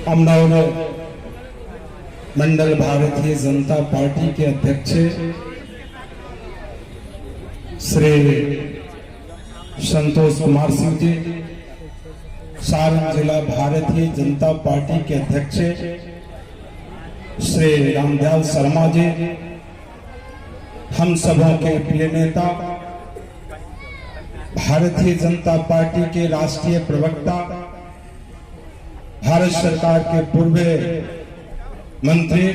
अमनौर मंडल Bharatiya Janata party के अध्यक्ष श्री संतोष कुमार सिंह जी, सारण जिला भारतीय जनता पार्टी के अध्यक्ष श्री रामदयाल शर्मा जी, हम सबों के प्रिय नेता, भारतीय जनता पार्टी के राष्ट्रीय प्रवक्ता, भारत सरकार के पूर्व मंत्री,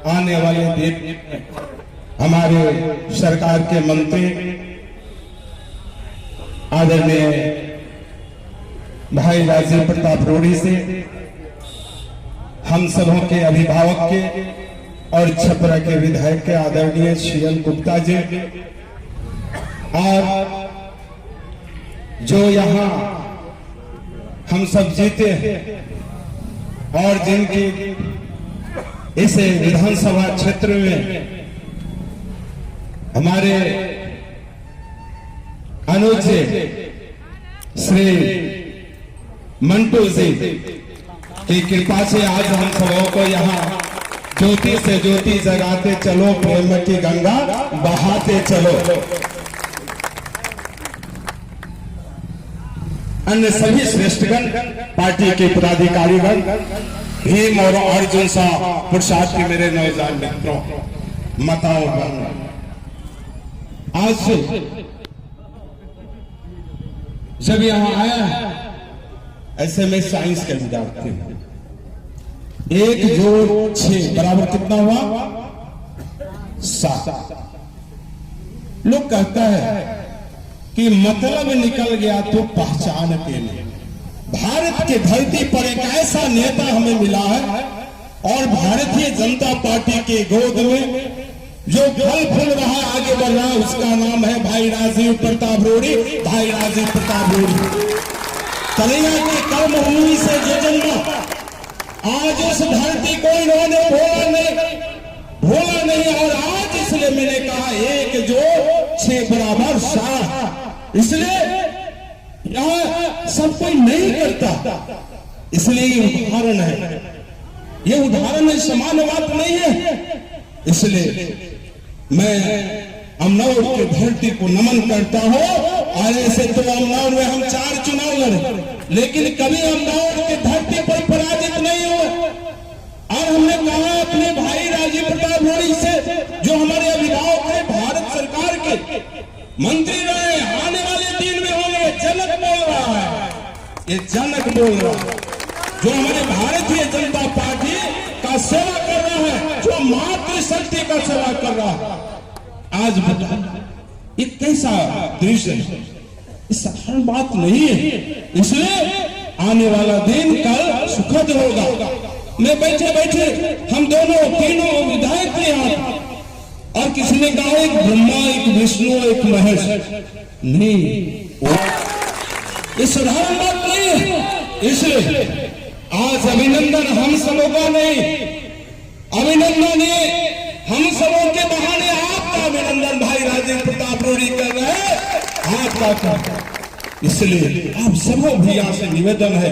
आने वाले दिन हमारे सरकार के मंत्री आदरणीय भाई राजीव प्रताप रूढ़ी से, हम सबों के अभिभावक के और छपरा के विधायक के आदरणीय शील गुप्ता जी, और जो यहाँ हम सब जीते हैं और जिनकी इस विधानसभा क्षेत्र में हमारे अनुज श्री मंटू जी की कृपा से आज हम सबों को यहाँ ज्योति से ज्योति जगाते चलो, प्रेम की गंगा बहाते चलो। अन्य सभी श्रेष्ठगण, पार्टी के पदाधिकारीगण, भीम और अर्जुन सा पुरुषार्थ की मेरे नौजवान मित्रों, माताओं, आज जब यहां आया ऐसे में साइंस के विद्यार्थी, 1 जोड़ 6 बराबर कितना हुआ? 7। लोग कहता है कि मतलब निकल गया तो पहचान के लिए। भारत के धरती पर एक ऐसा नेता हमें मिला है और भारतीय जनता पार्टी के गोद में जो फल फूल रहा, आगे बढ़ रहा, उसका नाम है भाई राजीव प्रताप रूढ़ी। भाई राजीव प्रताप रूढ़ी कन्हैया की कर्मभूमि से जो जन्मा, आज उस धरती को इन्होंने भोला नहीं, और आज इसलिए मैंने कहा 1 जोड़ 6 बराबर 7। इसलिए यहां सब कोई नहीं करता, इसलिए ये उदाहरण है, ये उदाहरण है, सामान्य बात नहीं है। इसलिए मैं अमनौर की धरती को नमन करता हूं। और ऐसे तो अमनौर में हम 4 चुनाव लड़े, लेकिन कभी अमनौर की धरती पर पराजित नहीं हुए। और हमने कहा अपने भाई राजीव प्रताप रूढ़ी से, जो हमारे अभिभावक हैं, भारत सरकार के मंत्री रहे, आने वाले दिन में होंगे, जनक बोल रहा है, ये जनक बोल रहा है, जो हमारे भारतीय जनता पार्टी का सेवा कर रहा है, जो मातृशक्ति का सेवा कर रहा है। आज बता ये कैसा दृश्य है, साधारण बात नहीं है। इसलिए आने वाला दिन कल सुखद होगा। मैं बैठे बैठे हम दोनों तीनों विधायक थे यहाँ, और किसी ने कहा एक ब्रह्मा, एक विष्णु, एक महेश, नहीं, ये साधारण बात नहीं है। इसलिए आज अभिनंदन हम सबों का नहीं, अभिनंदन ये हम सबों के बहाने आपका अभिनंदन भाई राजीव प्रताप रूढ़ी कर रहे हैं, आपका। इसलिए आप सबों भी यहाँ से निवेदन है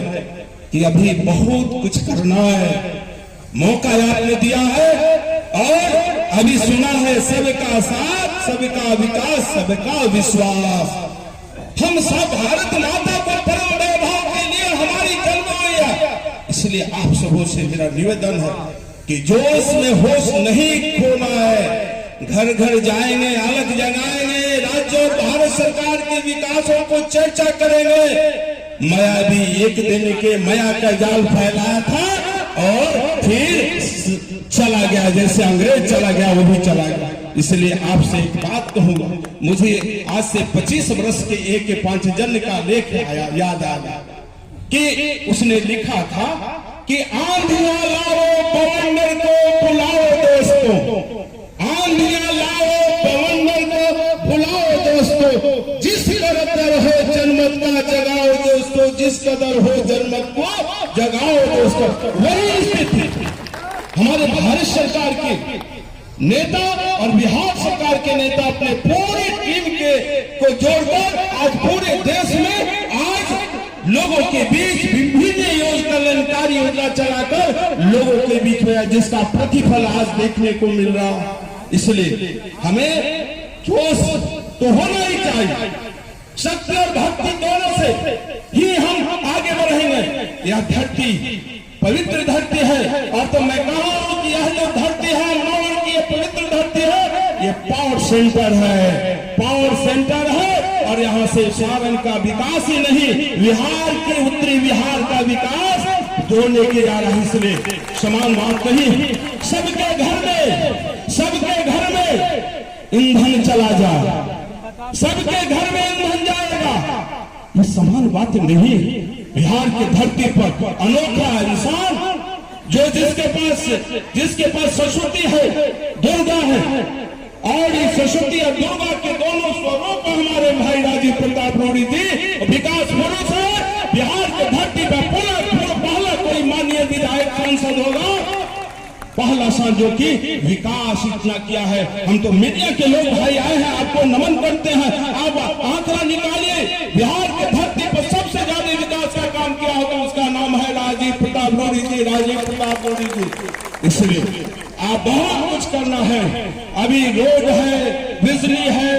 कि अभी बहुत कुछ करना है, मौका आपने दिया है, और अभी सुना है सबका साथ, सबका विकास, सबका विश्वास। हम सब भारत माता को परम वैभव के लिए हमारी जन्म लिया। इसलिए आप सबों से मेरा निवेदन है कि जोश में होश नहीं खोना है, घर घर जाएंगे, अलग जगाएंगे, राज्य और भारत सरकार के विकासों को चर्चा करेंगे। माया भी एक दिन के माया का जाल फैलाया था और फिर चला गया, जैसे अंग्रेज चला गया वो भी चला गया। इसलिए आपसे एक बात कहूंगा, मुझे आज से 25 वर्ष के एक पांचजन्य का लेख याद आ गया कि उसने लिखा था कि आंधियां लाओ पवनर को बुलाओ दोस्तों, आंधियां लाओ पवनर को बुलाओ दोस्तों, जिस कदर हो जनमत का जगाओ दोस्तों, जिस कदर हो जनमत को जगाओ दोस्तों। वही स्थिति हमारे भारत सरकार के नेता और बिहार सरकार के नेता अपने पूरी टीम को जोड़कर आज पूरे देश में आज लोगों के बीच विभिन्न कल्याणकारी योजना यात्रा चलाकर लोगों के बीच में, जिसका प्रतिफल आज देखने को मिल रहा। इसलिए हमें जोश तो होना ही चाहिए, शक्ति और भक्ति दोनों से ही हम आगे बढ़ेंगे। यह धरती पवित्र धरती है, और तो मैं कहूं कि यह जो धरती है मानव की पवित्र धरती है, ये पावर सेंटर है, पावर सेंटर है। और यहाँ से सारण का विकास ही नहीं, बिहार के उत्तरी बिहार का विकास जोड़ने के जा रहा है। इसलिए समान बात नहीं, सबके घर में ईंधन चला जाए, सबके घर में ईंधन जाएगा, ये समान बात नहीं। बिहार की धरती पर अनोखा इंसान जो जिसके पास सरस्वती है, दुर्गा है, और इस सरस्वती और दुर्गा के दोनों स्वरूप हमारे भाई राजीव प्रताप रूढ़ी जी विकास पुरुष है। बिहार की धरती पर पहला कोई माननीय विधायक सांसद होगा, पहला सांसद जो कि विकास इतना किया है। हम तो मीडिया के लोग भाई आए हैं, आपको नमन करते हैं। आप आंकड़ा निकालिए, बिहार की धरती पर सबसे ज्यादा विकास का काम किया होगा, उसका नाम है राजीव प्रताप रूढ़ी जी, राजीव प्रताप रूढ़ी जी। इसलिए आप बहुत कुछ करना है। अभी रोड है, बिजली है,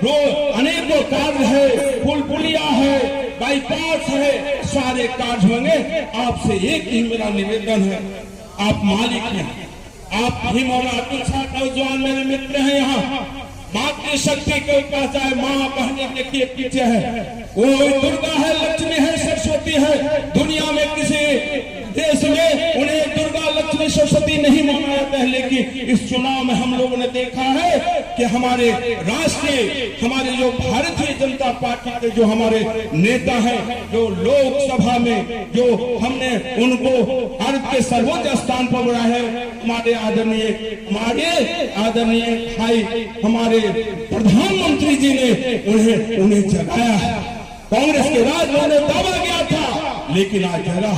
रोड अनेकों कार्य है, पुल पुलिया है, बाईपास है, सारे कार्य होंगे। आपसे एक ही मेरा निवेदन है, आप मालिक हैं, आप ही मौला अब्दुल साहब नौजवान मेरे मित्र हैं। यहाँ मातृशक्ति के ऊपर चाहे माँ बहने देखिए पीछे है, वो दुर्गा है, लक्ष्मी है, सरस्वती है। दुनिया में किसी देश में उन्हें दुर्गा लक्ष्मी सरस्वती नहीं माना जाता है, लेकिन इस चुनाव में हम लोगों ने देखा है कि हमारे हमारे जो भारतीय जनता पार्टी के जो हमारे नेता हैं, जो लोकसभा में जो हमने उनको भारत के सर्वोच्च स्थान पर बढ़ाया है, हमारे आदरणीय भाई हमारे प्रधानमंत्री जी ने उन्हें जगाया है। कांग्रेस के राज में दावा गया था, लेकिन आज जरा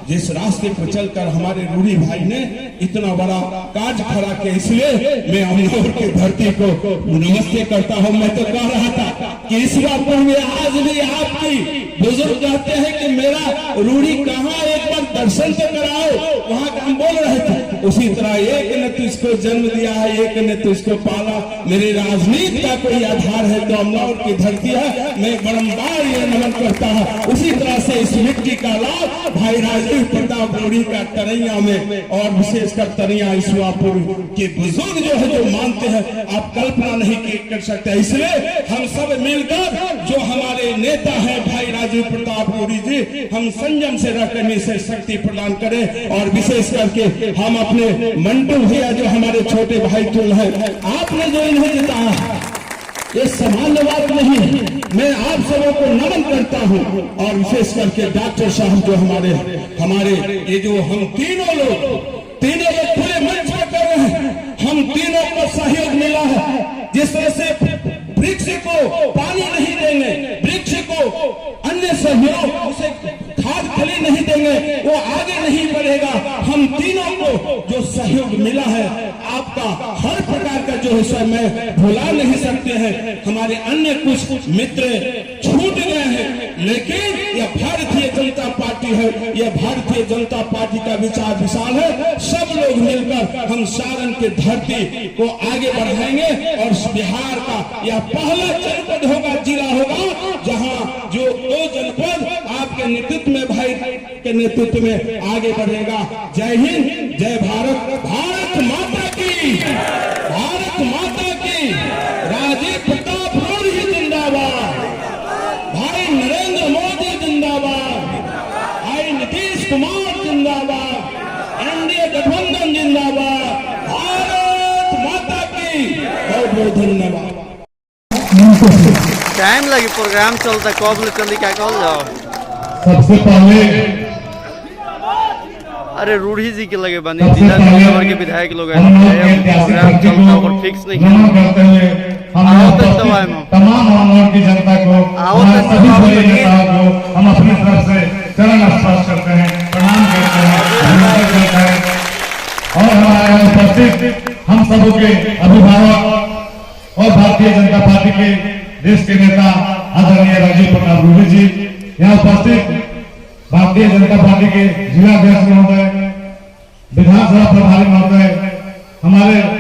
जिस रास्ते पर चलकर हमारे रूढ़ी भाई ने इतना बड़ा कार्य खड़ा किया, इसलिए मैं अमनौर की धरती को नमस्ते करता हूं। मैं तो कह रहा था कि इस बात पर मैं आज भी आपकी बुजुर्ग कहते हैं कि मेरा रूढ़ी कहाँ, एक बार दर्शन तो कराओ, वहां का हम बोल रहे थे। उसी तरह एक ने तो इसको जन्म दिया है, एक ने तो इसको पाला। मेरी राजनीति का कोई आधार है तो अमनौर की धरती है, मैं बारम्बार ये नमन करता हूँ। उसी तरह से इस मिट्टी का लाभ भाई राजीव प्रताप रूढ़ी का तरैया में, और विशेषकर तरैया ईश्वरपुर के बुजुर्ग जो है, जो मानते हैं, आप कल्पना नहीं कर सकते। इसलिए हम सब मिलकर जो हमारे नेता है भाई राजीव प्रताप रूढ़ी जी, हम संयम से रहकर इसे शक्ति प्रदान करें। और विशेष करके हम अपने मंटू भैया जो हमारे छोटे भाई तुल है, आपने जो इन्हें जिताया ये सामान्य बात नहीं है। मैं आप सबों को नमन करता हूं, और विशेष करके डॉक्टर साहब जो हमारे ये जो हम तीनों लोग खुले मंच पर कर रहे हैं, हम तीनों को सहयोग मिला है। जिस तरह से वृक्ष को पानी नहीं देंगे, वृक्ष को अन्य सहयोग उसे खाद खली नहीं देंगे, वो आगे नहीं बढ़ेगा। हम तीनों को जो सहयोग मिला है, आपका हर प्रकार का जो है मैं भुला नहीं सकते हैं। हमारे अन्य कुछ मित्र छूट गए हैं, लेकिन यह भारतीय जनता पार्टी है, यह भारतीय जनता पार्टी का विचार विशाल है। सब लोग मिलकर हम सारण की धरती को आगे बढ़ाएंगे, और बिहार का यह पहला जनपद होगा, जिला होगा, जहां जो 2 जनपद आपके नेतृत्व में, भाई के नेतृत्व में आगे बढ़ेगा। जय हिंद, जय भारत, भारत माता की, भारत माता की। राजीव प्रताप रूढ़ी जिंदाबाद, भाई नरेंद्र मोदी जिंदाबाद, भाई नीतीश कुमार जिंदाबाद, एनडीए गठबंधन जिंदाबाद, भारत माता की। बहुत बहुत धन्यवाद। टाइम लगी, प्रोग्राम चलता, कब ले चली क्या कहल जाओ। सबसे पहले अरे रूढ़ी जी के लगे बनी जिला के विधायक लोग प्रोग्राम चलता और फिक्स नहीं तमाम अमनौर की जनता को, सभी बड़े नेताओं को हम अपनी तरफ से चरण स्पर्श करते हैं, प्रणाम करते हैं, अभिनंदन करते हैं। और हमारे उपस्थित हम सबों के अभिभावक और भारतीय जनता पार्टी के देश के नेता आदरणीय राजीव प्रताप रूढ़ी जी, यहाँ उपस्थित भारतीय जनता पार्टी के जिला अध्यक्ष महोदय, विधानसभा प्रभारी महोदय, हमारे